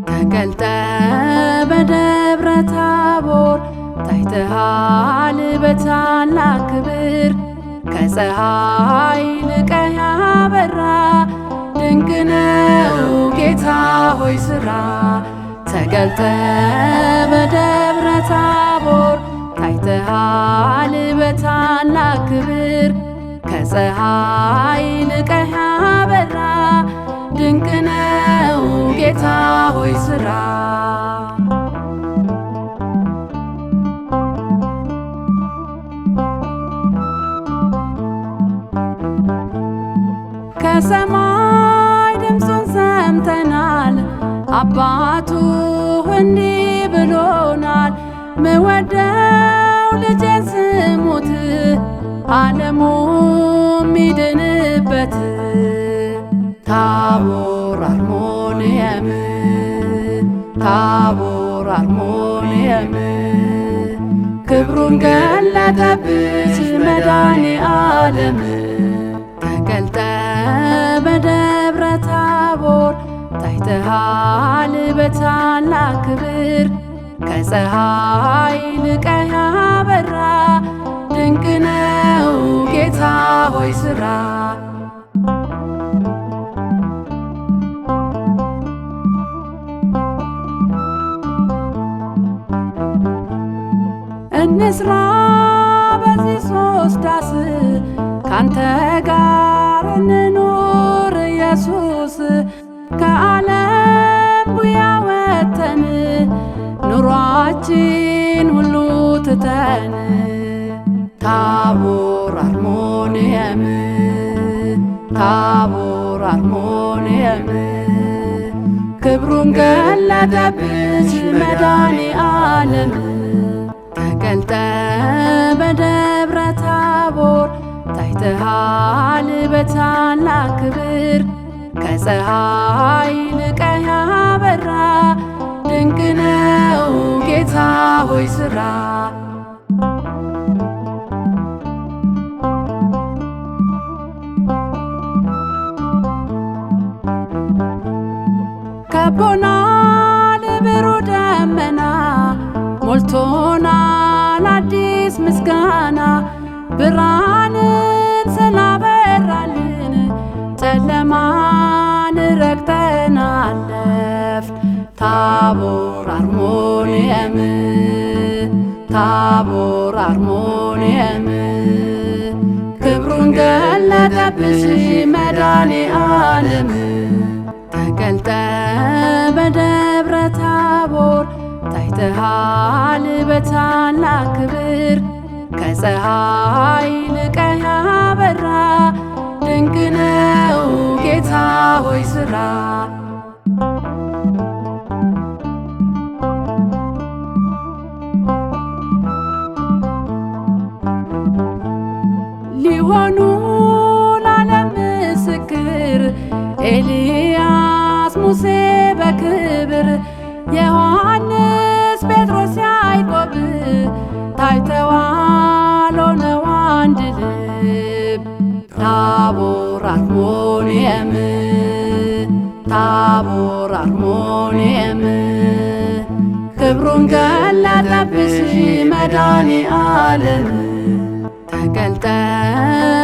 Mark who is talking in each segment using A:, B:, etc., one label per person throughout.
A: ተገልጠ በደብረ ታቦር ታይተሃል በታላቅ ክብር ከፀሐይ ልቀህ ያበራ ድንቅ ነው ጌታ ሆይ ሥራ። ተገልጠ በደብረ ታቦር ታይተሃል በታላቅ ክብር ከፀሐይ ልቀህ ያበራ ድንቅ ነው ጌታ ሆይ ሥራ። ከሰማይ ድምፁን ሰምተናል አባቱ እንዲህ ብሎናል ምወደው ልጄን ስሙት ዓለሙ ሚድንበት ታቦር አርሞንየም ታቦር አርሞንየም ክብሩን ገለጠብሽ መድኃኔ ዓለም። ተገልጠ በደብረ ታቦር ታይተሃል በታላቅ ክብር ከፀሐይ ልቀህ ያበራ ድንቅ ነው ጌታ ሆይ ሥራ። እንስራ በዚህ ሶስት ዳስ ካንተ ጋር እንኑር ኢየሱስ ከዓለም ቡያ ወጥተን ኑሯችን ሁሉ ትተን ታቦር አርሞንየም ታቦር አርሞንየም ክብሩን ገለጠብሽ መድኃኔ ዓለም። ተገልጠ በደብረ ታቦር ታይተሃል በታላቅ ክብር ከፀሐይ ልቀህ ያበራ ድንቅ ነው ጌታ ሆይ ሥራ። ከቦናል ብሩህ ደመና ሞልቶናል አዲስ ምስጋና ብርሃንን ስላበራልን ጨለማን ረግጠን አለፍን ታቦር አርሞንየም ታቦር አርሞንየም ክብሩን ገለጠብሽ መድኃኔ ዓለም። ተገልጠ በደብረ ታቦር ታይተሃል በታላቅ ክብር ከፀሐይ ልቀህ ያበራ ድንቅ ነው ጌታ ሆይ ሥራ። ሊሆኑ ለዓለም ምስክር ኤልያስ ሙሴ በክብር ዮሐንስ ጴጥሮስ ያዕቆብ ታይተዋል ሆነው አንድ ልብ ታቦር አርሞንየም ታቦር አርሞንየም ክብሩን ገለጠብሽ መድኃኔ ዓለም። ተገልጠ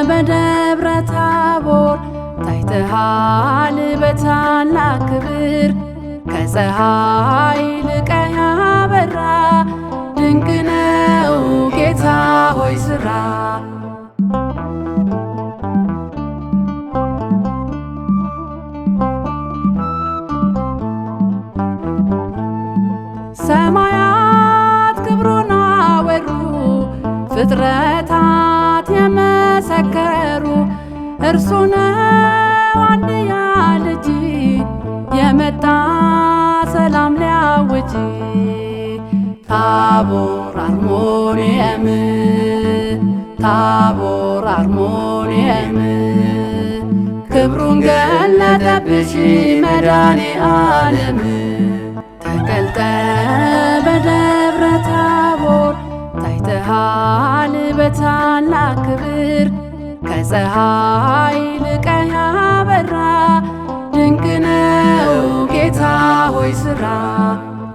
A: በደብረ ታቦር ታይተሃል በታላቅ ክብር ከፀሐይ ልቀህ ያበራ ድንቅ ነው ጌታ ሆይ ሥራ። ሰማያት ክብሩን አወሩ ፍጥረታት የመሰከሩ እርሱ ነው አንድያ ልጅ የመጣ ሰላም ሊያውጅ ታቦር አርሞንኤም ታቦር አርሞንኤም ክብሩን ገለጠብሽ መድኃኔዓለም ተገልጠ በደብረ ታቦር ታይተሃል በታላቅ ክብር ከፀሐይ ልቀህ ያበራ ድንቅ ነው ጌታ ሆይ ሥራ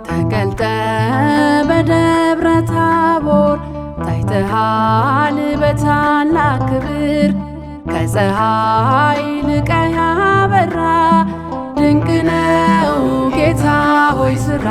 A: ተገልጠ በደብረ ታቦር ታይተሃል በታላቅ ክብር ከፀሐይ ልቀህ ያበራ ድንቅ ነው ጌታ ሆይ ሥራ